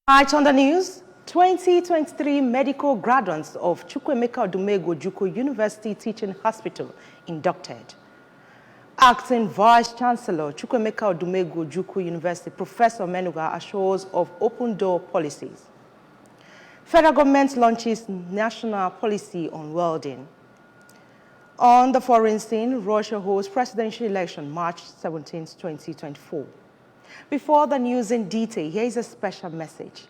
Tonight on the news, 2023 medical graduates of Chukwuemeka Odumegwu Ojukwu University Teaching Hospital inducted. Acting Vice Chancellor Chukwuemeka Odumegwu Ojukwu University, Professor Menuga, assures of open door policies. Federal government launches national policy on welding. On the foreign scene, Russia holds presidential election March 17, 2024. Before the news in detail, here is a special message.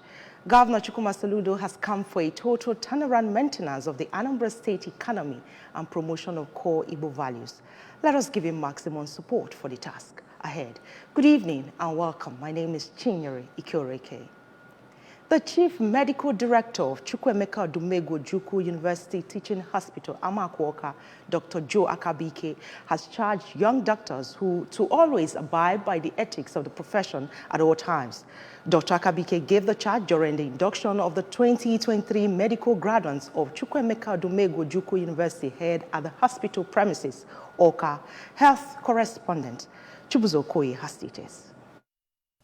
Governor Chukwuma Soludo has come for a total turnaround maintenance of the Anambra State economy and promotion of core Igbo values. Let us give him maximum support for the task ahead. Good evening and welcome. My name is Chinyere Ikioreke. The Chief Medical Director of Chukwuemeka Odumegwu Ojukwu University Teaching Hospital, Amakwuoka, Dr. Joe Akabike, has charged young doctors to always abide by the ethics of the profession at all times. Dr. Akabike gave the charge during the induction of the 2023 medical graduates of Chukwuemeka Odumegwu Ojukwu University held at the hospital premises. Oka health correspondent Chibuzo Okoye has details.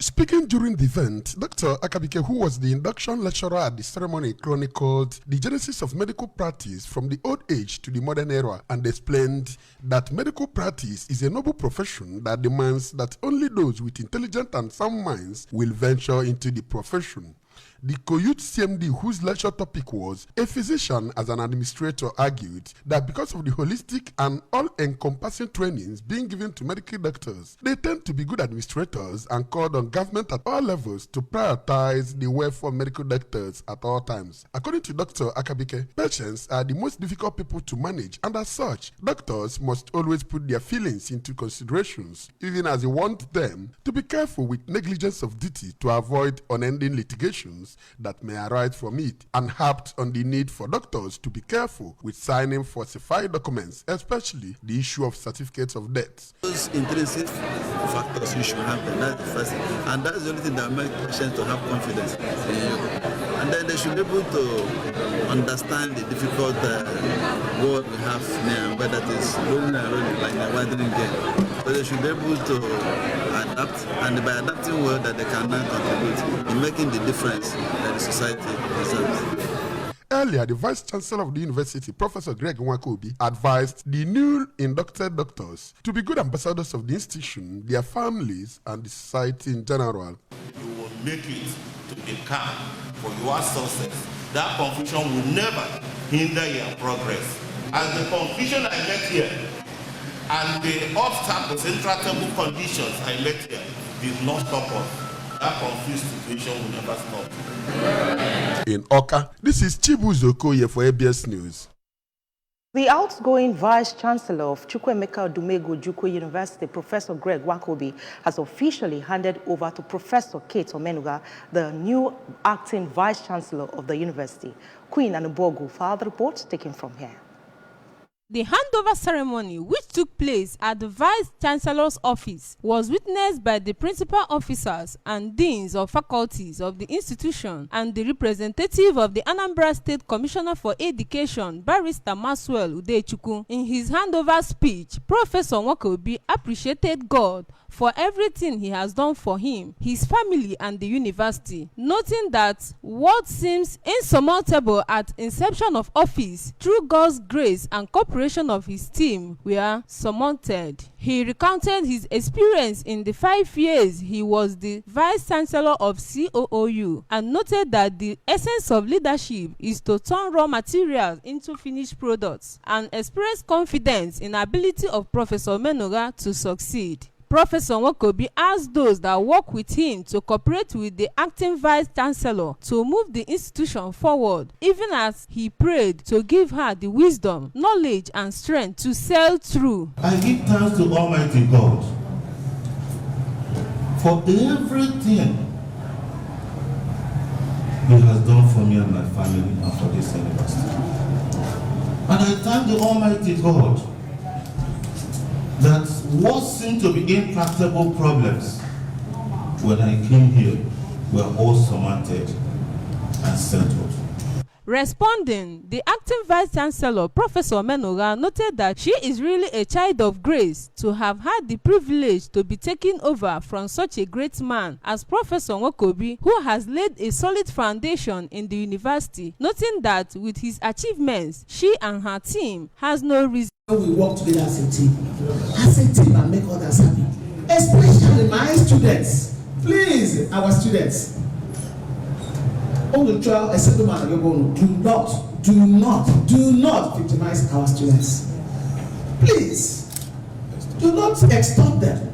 Speaking during the event, Dr. Akabike, who was the induction lecturer at the ceremony, chronicled the genesis of medical practice from the old age to the modern era and explained that medical practice is a noble profession that demands that only those with intelligent and sound minds will venture into the profession. The COYUT CMD, whose lecture topic was a physician as an administrator, argued that because of the holistic and all-encompassing trainings being given to medical doctors, they tend to be good administrators and called on government at all levels to prioritize the welfare of medical doctors at all times. According to Dr. Akabike, patients are the most difficult people to manage, and as such, doctors must always put their feelings into considerations, even as they want them to be careful with negligence of duty to avoid unending litigations that may arise from it, and harped on the need for doctors to be careful with signing falsified documents, especially the issue of certificates of death. Those intrinsic factors you should have them, that's the first thing. And that's the only thing that makes patients to have confidence in you. And then they should be able to understand the difficult world we have now, whether that is rolling and rolling like the wandering game. So they should be able to adapt, and by adapting well that they can now contribute in making the difference that the society deserves. Earlier, the Vice Chancellor of the University, Professor Greg Nwakobi, advised the new inducted doctors to be good ambassadors of the institution, their families, and the society in general. You will make it to be calm for your success. That confusion will never hinder your progress. As the confusion I met here and the obstacles, intractable conditions I met here did not stop us. That confused situation will never stop. In Oka, this is Chibuzo Okoye for ABS News. The outgoing Vice Chancellor of Chukwuemeka Odumegwu Ojukwu University, Professor Greg Nwakobi, has officially handed over to Professor Kate Omenuga, the new acting Vice Chancellor of the university. Queen Anubogu filed the report taken from here. The handover ceremony, which took place at the Vice Chancellor's office, was witnessed by the principal officers and deans of faculties of the institution and the representative of the Anambra State Commissioner for Education, Barrister Maxwell Udechukwu. In his handover speech, Professor Nwakobi appreciated God for everything he has done for him, his family, and the university, noting that what seems insurmountable at inception of office, through God's grace and cooperation of his team, were surmounted. He recounted his experience in the 5 years he was the Vice Chancellor of COOU and noted that the essence of leadership is to turn raw materials into finished products, and expressed confidence in the ability of Professor Menuga to succeed. Professor Nwakobi asked those that work with him to cooperate with the acting Vice Chancellor to move the institution forward, even as he prayed to give her the wisdom, knowledge, and strength to sail through. I give thanks to Almighty God for everything He has done for me and my family and for this university. And I thank the Almighty God that what seemed to be intractable problems when I came here were all surmounted and settled. Responding, the acting Vice-Chancellor, Professor Menora, noted that she is really a child of grace to have had the privilege to be taken over from such a great man as Professor Nwokobi, who has laid a solid foundation in the university, noting that with his achievements, she and her team has no reason. We work together as a team and make others happy, especially my students. Please, our students. Do not victimize our students. Please, do not extort them.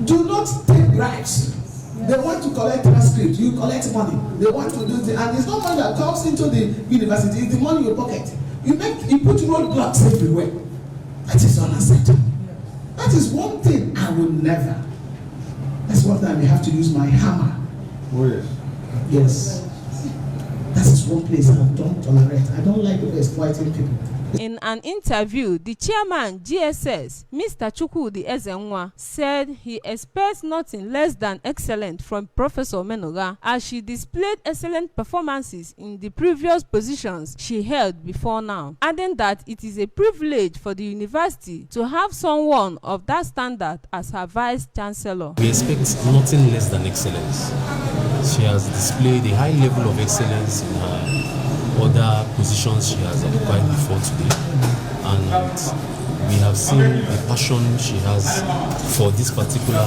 Do not take bribes. They want to collect transcript, you collect money. They want to do the, and it's not money that comes into the university, it's the money in your pocket. You put roadblocks everywhere. That is unacceptable. That is one thing I will never. That's one time I have to use my hammer. Oh yes. Yes. That is one place I don't tolerate. I don't like people exploiting people. In an interview, the chairman, GSS, Mr. Chukwudi Ezenwa, said he expects nothing less than excellent from Professor Menora, as she displayed excellent performances in the previous positions she held before now, adding that it is a privilege for the university to have someone of that standard as her Vice-Chancellor. We expect nothing less than excellence. She has displayed a high level of excellence in her other positions she has occupied before today, and we have seen the passion she has for this particular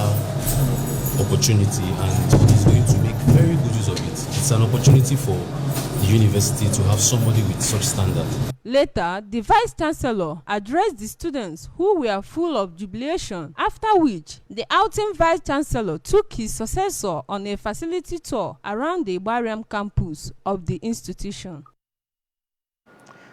opportunity, and she's going to make very good use of it. It's an opportunity for the university to have somebody with such standard. Later, the Vice-Chancellor addressed the students who were full of jubilation, after which the outing Vice-Chancellor took his successor on a facility tour around the Igbariam campus of the institution.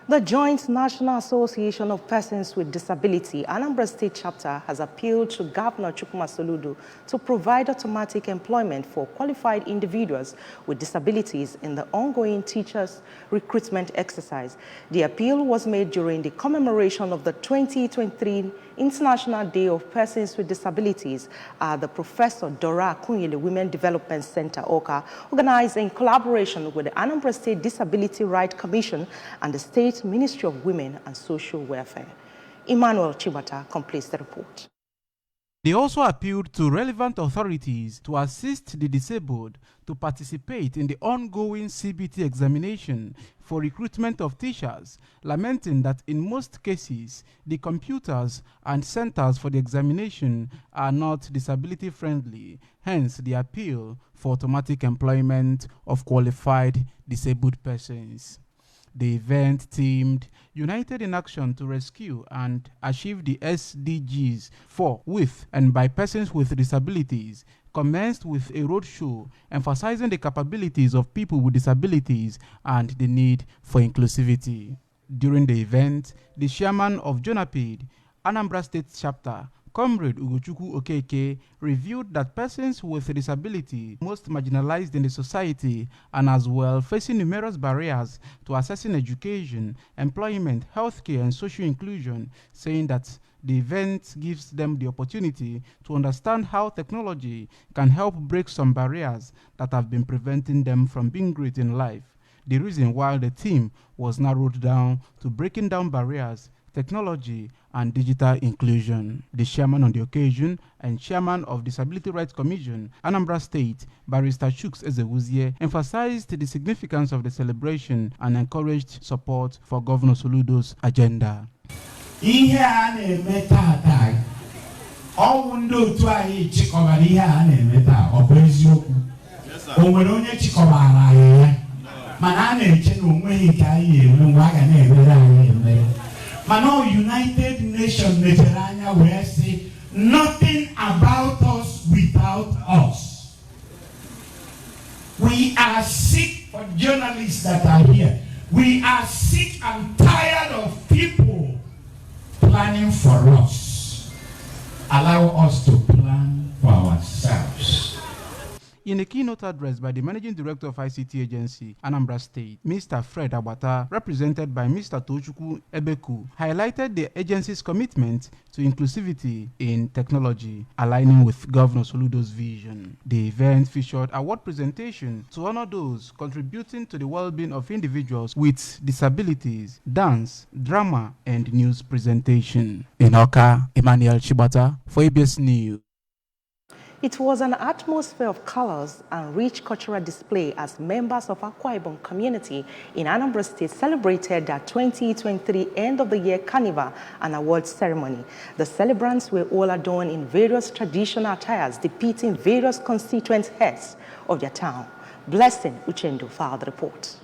The Joint National Association of Persons with Disability, Anambra State Chapter, has appealed to Governor Chukwuma Soludo to provide automatic employment for qualified individuals with disabilities in the ongoing teachers recruitment exercise. The appeal was made during the commemoration of the 2023 International Day of Persons with Disabilities at the Professor Dora Akunyele Women Development Center, OKA, organized in collaboration with the Anambra State Disability Rights Commission and the State Ministry of Women and Social Welfare. Emmanuel Chibata completes the report. They also appealed to relevant authorities to assist the disabled to participate in the ongoing CBT examination for recruitment of teachers, lamenting that in most cases, the computers and centers for the examination are not disability-friendly, hence the appeal for automatic employment of qualified disabled persons. The event themed United in Action to Rescue and Achieve the SDGs for, with, and by persons with disabilities commenced with a roadshow emphasizing the capabilities of people with disabilities and the need for inclusivity. During the event, the chairman of JONAPID, Anambra State Chapter, Comrade Ugochukwu Okeke, revealed that persons with a disability most marginalized in the society and as well facing numerous barriers to accessing education, employment, healthcare, and social inclusion, saying that the event gives them the opportunity to understand how technology can help break some barriers that have been preventing them from being great in life. The reason why the theme was narrowed down to breaking down barriers, technology, and digital inclusion. The chairman on the occasion and chairman of Disability Rights Commission, Anambra State, Barrister Chuks Ezewuzie, emphasized the significance of the celebration and encouraged support for Governor Soludo's agenda. Ihe a na-eme taa ọwụ ndị otu anyị chịkọbara ihe a na-eme taa ọ bụ eziokwu o nwere onye chịkọbara anyị ya mana a na-eche na onweghị nke anyị eme mgbe a ga na-emere anyị emere mana United Nations mechara anya wee sị nothing about us without us. We are sick for journalists that are here. We are sick and tired of people planning for us. Allow us to plan for ourselves. In a keynote address by the Managing Director of ICT Agency, Anambra State, Mr. Fred Abata, represented by Mr. Tochukwu Ebeku, highlighted the agency's commitment to inclusivity in technology, aligning with Governor Soludo's vision. The event featured award presentation to honor those contributing to the well-being of individuals with disabilities, dance, drama, and news presentation. In Oka, Emmanuel Chibata for ABS News. It was an atmosphere of colors and rich cultural display as members of Akwa Ibom community in Anambra State celebrated their 2023 end-of-the-year carnival and awards ceremony. The celebrants were all adorned in various traditional attires depicting various constituent heads of their town. Blessing Uchendu filed the report.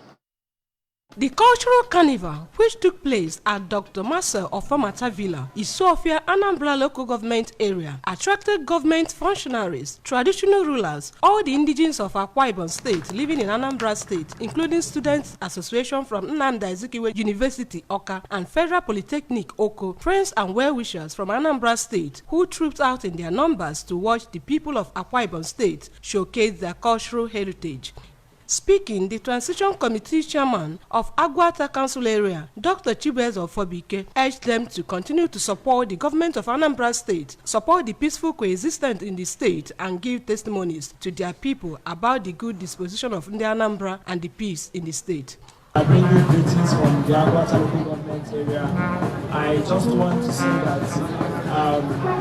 The cultural carnival, which took place at Dr. Marcel of Famata Villa, Isofia, Anambra local government area, attracted government functionaries, traditional rulers, all the indigenes of Akwa Ibom State living in Anambra State, including Students Association from Nnamdi Azikiwe University, Oka, and Federal Polytechnic, Oko, friends and well-wishers from Anambra State, who trooped out in their numbers to watch the people of Akwa Ibom State showcase their cultural heritage. Speaking, the Transition Committee Chairman of Agwata Council Area, Dr. Chibueze Ofobike, urged them to continue to support the government of Anambra State, support the peaceful coexistence in the state, and give testimonies to their people about the good disposition of the Anambra and the peace in the state. I bring you greetings from the Agwata local government area. I just want to say that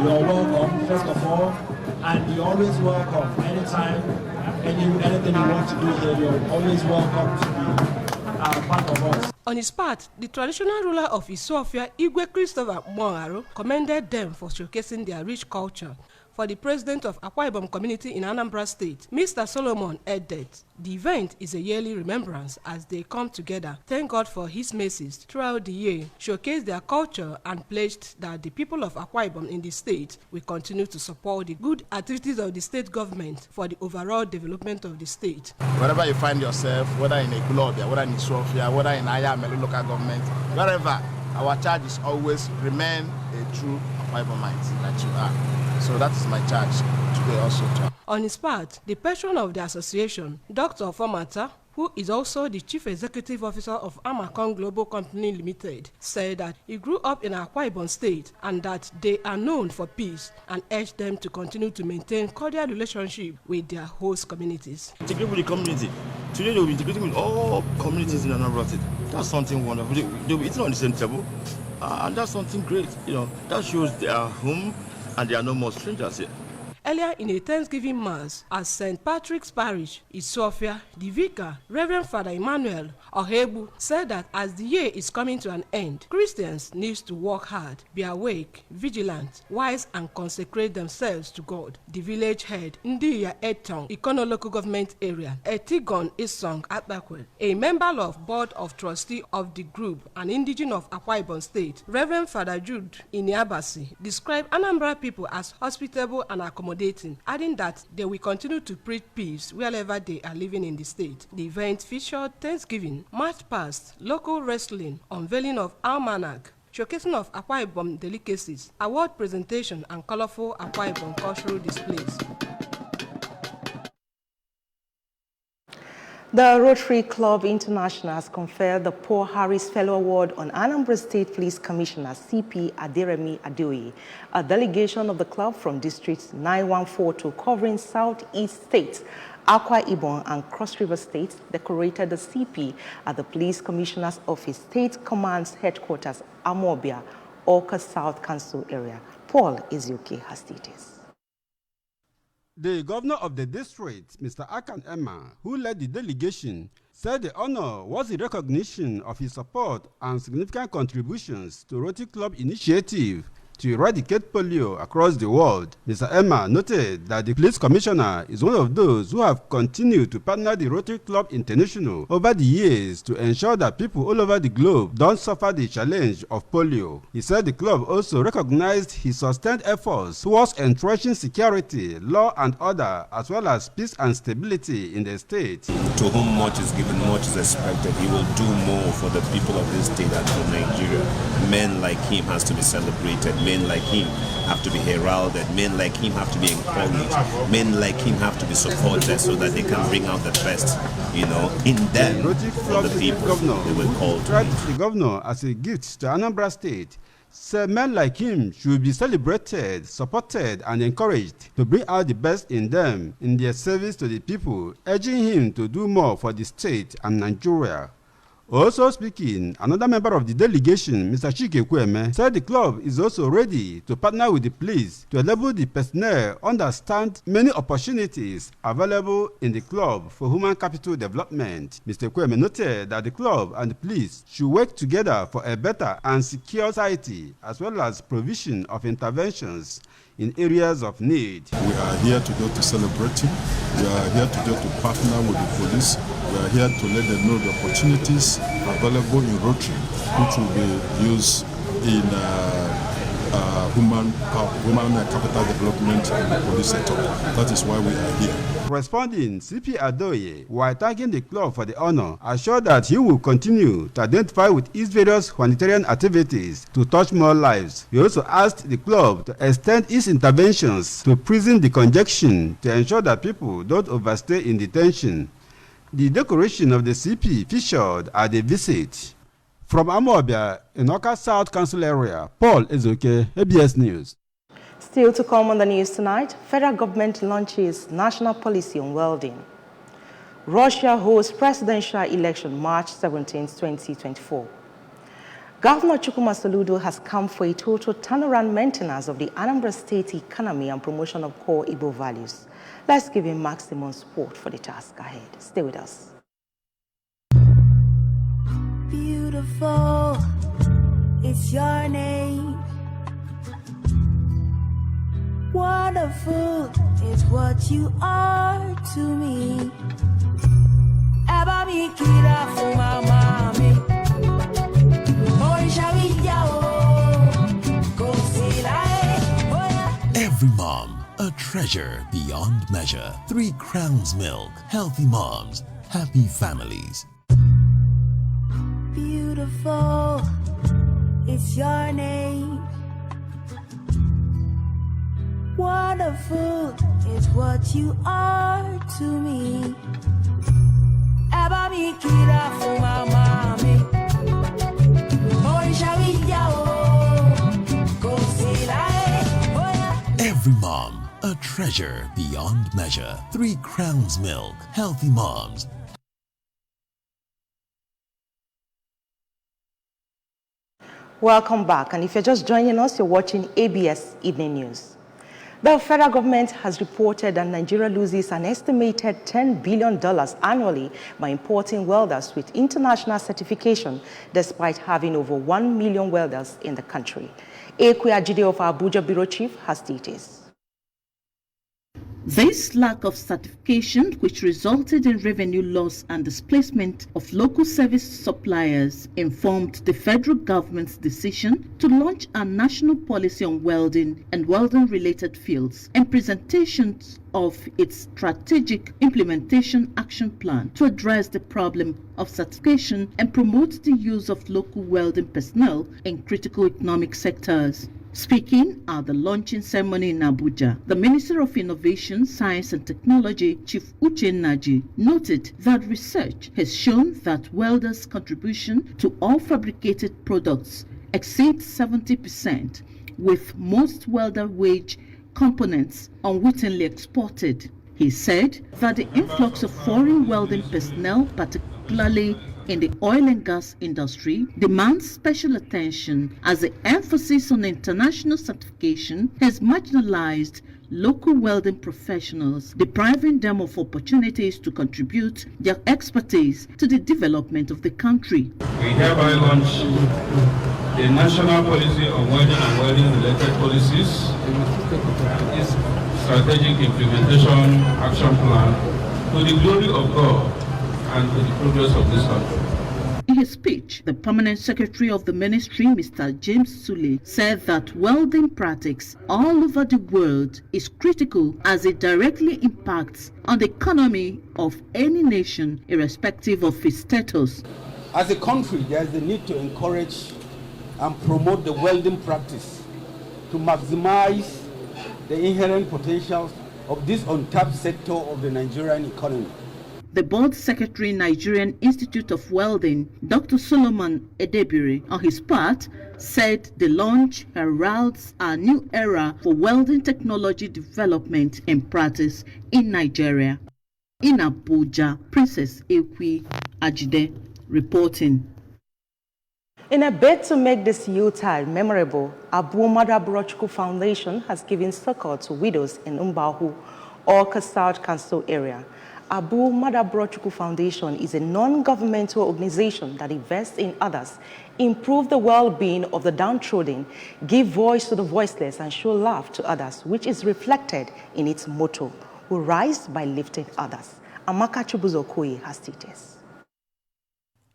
you're welcome, first of all, and you're always welcome anytime. Anything you want to do here, you're always welcome to be part of us. On his part, the traditional ruler of Isofia, Igwe Christopher Mwangaro, commended them for showcasing their rich culture. For the president of Akwa Ibom community in Anambra State, Mr. Solomon added, the event is a yearly remembrance as they come together, thank God for his mercies throughout the year, showcase their culture, and pledged that the people of Akwa Ibom in the state will continue to support the good activities of the state government for the overall development of the state. Wherever you find yourself, whether in Ekulobia, whether in Isofia, whether in Ayamelu local government, wherever, our charge is always remain a true Akwa Ibomite that you are. So that is my charge today also. On his part, the patron of the association, Dr. Famata, who is also the Chief Executive Officer of Amakon Global Company Limited, said that he grew up in Akwa Ibom State and that they are known for peace, and urged them to continue to maintain cordial relationship with their host communities. Integrate with the community. Today they will be integrating with all communities in Anambra State. That's something wonderful. They will be eating on the same table, and that's something great. That shows they are home and they are no more strangers here. Earlier in a Thanksgiving Mass at St. Patrick's Parish, Isofia, the vicar, Reverend Father Emmanuel Ohebu, said that as the year is coming to an end, Christians need to work hard, be awake, vigilant, wise, and consecrate themselves to God. The village head, Ndiya Etong, Ikono local government area, Etigon Isong Atbakwel, a member of board of trustee of the group, an indigene of Akwa Ibom State, Reverend Father Jude Iniabasi, described Anambra people as hospitable and accommodating, adding that they will continue to preach peace wherever they are living in the state. The event featured Thanksgiving, march past, local wrestling, unveiling of almanac, showcasing of Akwa Ibom delicacies, award presentation, and colorful Akwa Ibom cultural displays. The Rotary Club International has conferred the Paul Harris Fellow Award on Anambra State Police Commissioner CP Aderemi Adeoye. A delegation of the club from districts 914 covering Southeast states, Akwa Ibom and Cross River states decorated the CP at the Police Commissioner's Office, State Command's headquarters, Amobia, Oka South Council area. Paul Ezioke has details. The governor of the district, Mr. Akan Emma, who led the delegation, said the honor was a recognition of his support and significant contributions to Rotary Club initiative to eradicate polio across the world. Mr. Emma noted that the police commissioner is one of those who have continued to partner the Rotary Club International over the years to ensure that people all over the globe don't suffer the challenge of polio. He said the club also recognized his sustained efforts towards entrenching security, law and order, as well as peace and stability in the state. To whom much is given, much is expected. He will do more for the people of this state and for Nigeria. Men like him has to be celebrated. men like him have to be heralded, men like him have to be encouraged, men like him have to be supported so that they can bring out the best, in them, for the people they were called to be. The governor, as a gift to Anambra State, said men like him should be celebrated, supported, and encouraged to bring out the best in them in their service to the people, urging him to do more for the state and Nigeria. Also speaking, another member of the delegation, Mr. Chike Kweme, said the club is also ready to partner with the police to enable the personnel understand many opportunities available in the club for human capital development. Mr. Kweme noted that the club and the police should work together for a better and secure society, as well as provision of interventions in areas of need. We are here to go to celebrate him. We are here to go to partner with the police. We are here to let them know the opportunities available in Rotary, which will be used in human capital development in the police sector. That is why we are here. Corresponding CP Adoye, while thanking the club for the honor, assured that he will continue to identify with its various humanitarian activities to touch more lives. He also asked the club to extend its interventions to prison decongestion to ensure that people don't overstay in detention. The decoration of the CP featured at the visit. From Amobia, in Oka South Council area, Paul Ezoke, ABS News. Still to come on the news tonight, federal government launches national policy on welding. Russia holds presidential election March 17, 2024. Governor Chukwuma Soludo has come for a total turnaround maintenance of the Anambra State economy and promotion of core Igbo values. Let's give him maximum support for the task ahead. Stay with us. Beautiful, it's your name. Wonderful is what you are to me. Eba mi kira fuma mami. Orisha wiya o, go silai. Every mom, a treasure beyond measure. 3 Crowns Milk. Healthy moms, happy families. Beautiful, it's your name. Wonderful is what you are to me. Eba mi kira fuma mami. Orisha wiya o, go silai. Every mom, a treasure beyond measure. 3 Crowns Milk. Healthy moms. Welcome back, and if you're just joining us, you're watching ABS Evening News. The federal government has reported that Nigeria loses an estimated $10 billion annually by importing welders with international certification, despite having over 1 million welders in the country. Ekwe Ajide of our Abuja Bureau Chief has details. This lack of certification, which resulted in revenue loss and displacement of local service suppliers, informed the federal government's decision to launch a national policy on welding and welding-related fields and presentations of its strategic implementation action plan to address the problem of certification and promote the use of local welding personnel in critical economic sectors. Speaking at the launching ceremony in Abuja, the Minister of Innovation, Science and Technology, Chief Uche Naji, noted that research has shown that welders' contribution to all fabricated products exceeds 70%, with most welder wage components unwittingly exported. He said that the influx of foreign welding personnel, particularly in the oil and gas industry, demands special attention as the emphasis on international certification has marginalized local welding professionals, depriving them of opportunities to contribute their expertise to the development of the country. We hereby launch the National Policy on Welding and Welding-related Policies, its Strategic Implementation Action Plan, to the glory of God and to the progress of this country. In his speech, the Permanent Secretary of the Ministry, Mr. James Sule, said that welding practice all over the world is critical as it directly impacts on the economy of any nation, irrespective of its status. As a country, there is the need to encourage and promote the welding practice to maximize the inherent potentials of this untapped sector of the Nigerian economy. The board secretary, Nigerian Institute of Welding, Dr. Solomon Edebiri, on his part, said the launch heralds a new era for welding technology development and practice in Nigeria. In Abuja, Princess Ekwi Ajide reporting. In a bid to make this Yuletide memorable, Abu Mada Brochukwu Foundation has given succor to widows in Umbahu, Awka South Council area. Abu Mada Brochukwu Foundation is a non-governmental organization that invests in others, improve the well-being of the downtrodden, give voice to the voiceless, and show love to others, which is reflected in its motto, "We rise by lifting others." Amaka Chubuzokoye has details.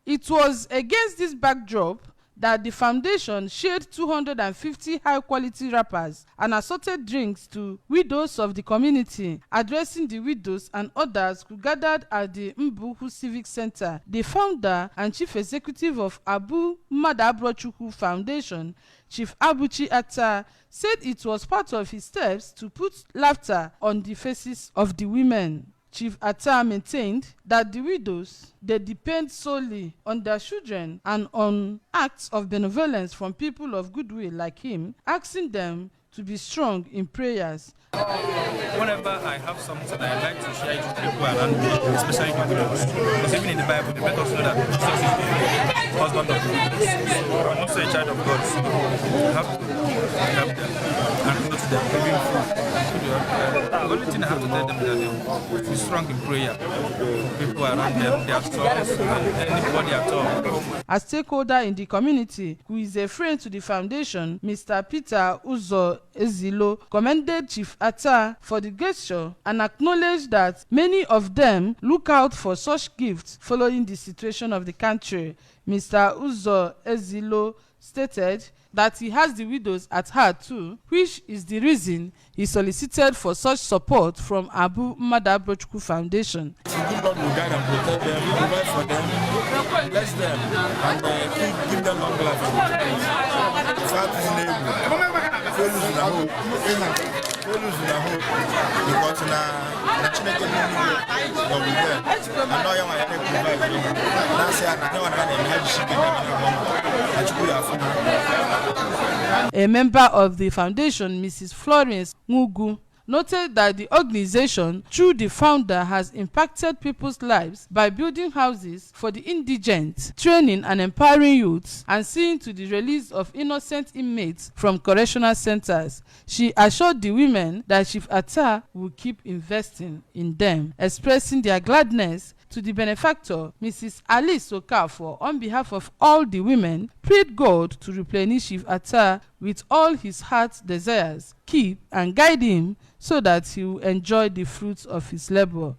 It was against this backdrop that the foundation shared 250 high-quality wrappers and assorted drinks to widows of the community. Addressing the widows and others who gathered at the Mbuhu Civic Center, the founder and chief executive of Abu Mada Brochukwu Foundation, Chief Abuchi Atta, said it was part of his steps to put laughter on the faces of the women. Chief Atta maintained that the widows, they depend solely on their children and on acts of benevolence from people of goodwill like him, asking them to be strong in prayers. Whenever I have something I like to share it with people around me, especially the widows. Because even in the Bible, they let us know that Jesus is the husband of the widows. So I'm also a child of God, so I have to help them and go to them, giving food. The only thing I have to tell them is that they be strong in prayer. People around them, their sons, and anybody at all. A stakeholder in the community who is a friend to the foundation, Mr. Peter Uzo Ezilo, commended Chief Atta for the gesture and acknowledged that many of them look out for such gifts following the situation of the country. Mr. Uzo Ezilo stated that he has the widows at heart too, which is the reason he solicited for such support from Abu Mada Brochukwu Foundation. Good Lord will guide and protect them, provide for them, bless them, and give them long life and A member of the foundation, Mrs. Florence Ngugu, noted that the organization, through the founder, has impacted people's lives by building houses for the indigent, training and empowering youths, and seeing to the release of innocent inmates from correctional centers. She assured the women that Chief Atta will keep investing in them, expressing their gladness to the benefactor. Mrs. Alice Okafor, on behalf of all the women, prayed God to replenish Chief Atta with all his heart's desires, keep and guide him so that he will enjoy the fruits of his labor.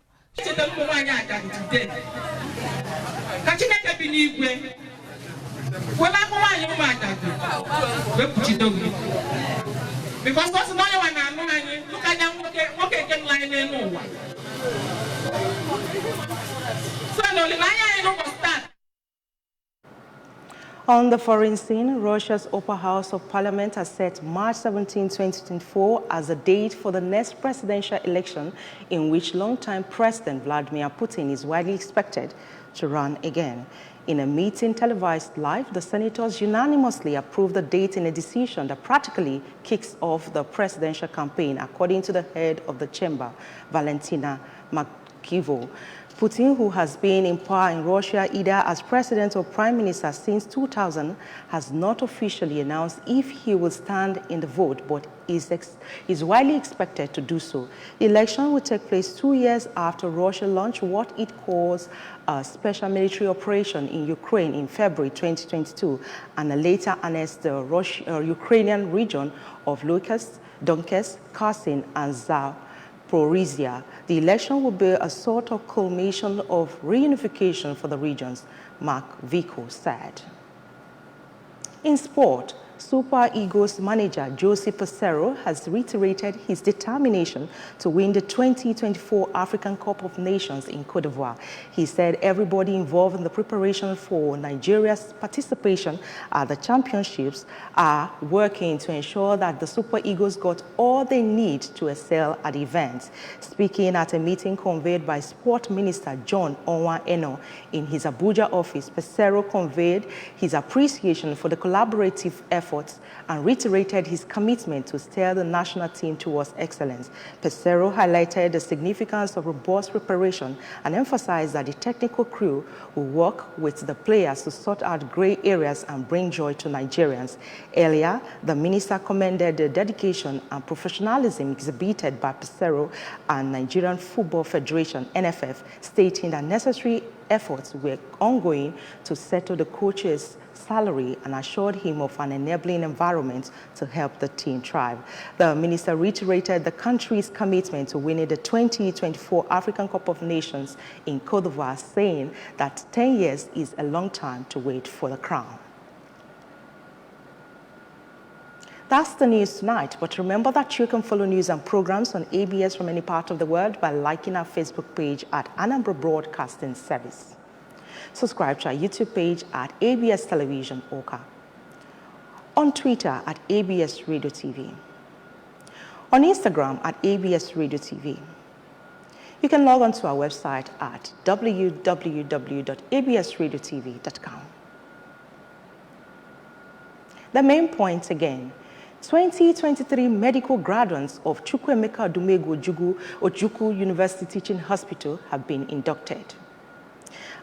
On the foreign scene, Russia's Upper House of Parliament has set March 17, 2024 as a date for the next presidential election in which longtime President Vladimir Putin is widely expected to run again. In a meeting televised live, the senators unanimously approved the date in a decision that practically kicks off the presidential campaign, according to the head of the chamber, Valentina Matviyenko. Putin, who has been in power in Russia either as president or prime minister since 2000, has not officially announced if he will stand in the vote, but is widely expected to do so. The election will take place 2 years after Russia launched what it calls a special military operation in Ukraine in February 2022, and later annexed the Ukrainian region of Luhansk, Donetsk, Kherson, and Zaporizhia. The election will be a sort of culmination of reunification for the regions, Mark Vico said. In sport, Super Eagles manager Jose Peseiro has reiterated his determination to win the 2024 African Cup of Nations in Cote d'Ivoire. He said everybody involved in the preparation for Nigeria's participation at the championships are working to ensure that the Super Eagles got all they need to excel at the event. Speaking at a meeting convened by Sport Minister John Onwa-Eno in his Abuja office, Peseiro conveyed his appreciation for the collaborative efforts and reiterated his commitment to steer the national team towards excellence. Peseiro highlighted the significance of robust preparation and emphasized that the technical crew will work with the players to sort out gray areas and bring joy to Nigerians. Earlier, the minister commended the dedication and professionalism exhibited by Peseiro and Nigerian Football Federation, NFF, stating that necessary efforts were ongoing to settle the coach's salary and assured him of an enabling environment to help the team thrive. The minister reiterated the country's commitment to winning the 2024 African Cup of Nations in Cote d'Ivoire, saying that 10 years is a long time to wait for the crown. That's the news tonight, but remember that you can follow news and programs on ABS from any part of the world by liking our Facebook page at Anambra Broadcasting Service. Subscribe to our YouTube page at ABS Television Oka. On Twitter at ABS Radio TV. On Instagram at ABS Radio TV. You can log on to our website at www.absradiotv.com. The main points again. 2023 medical graduates of Chukwuemeka Odumegwu Ojukwu University Teaching Hospital have been inducted.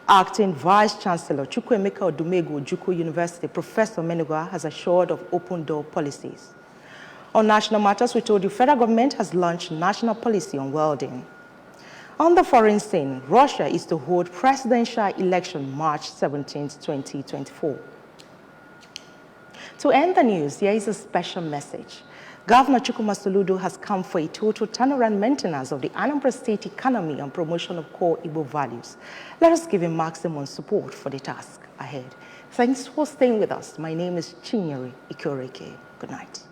Acting Vice-Chancellor Chukwuemeka Odumegwu Ojukwu University, Professor Menugwa, has assured of open-door policies. On national matters, we told you federal government has launched national policy on welding. On the foreign scene, Russia is to hold presidential election March 17, 2024. To end the news, here is a special message. Governor Chukwuma Soludo has come for a total turnaround maintenance of the Anambra State economy and promotion of core Igbo values. Let us give him maximum support for the task ahead. Thanks for staying with us. My name is Chinyere Ikoreke. Good night.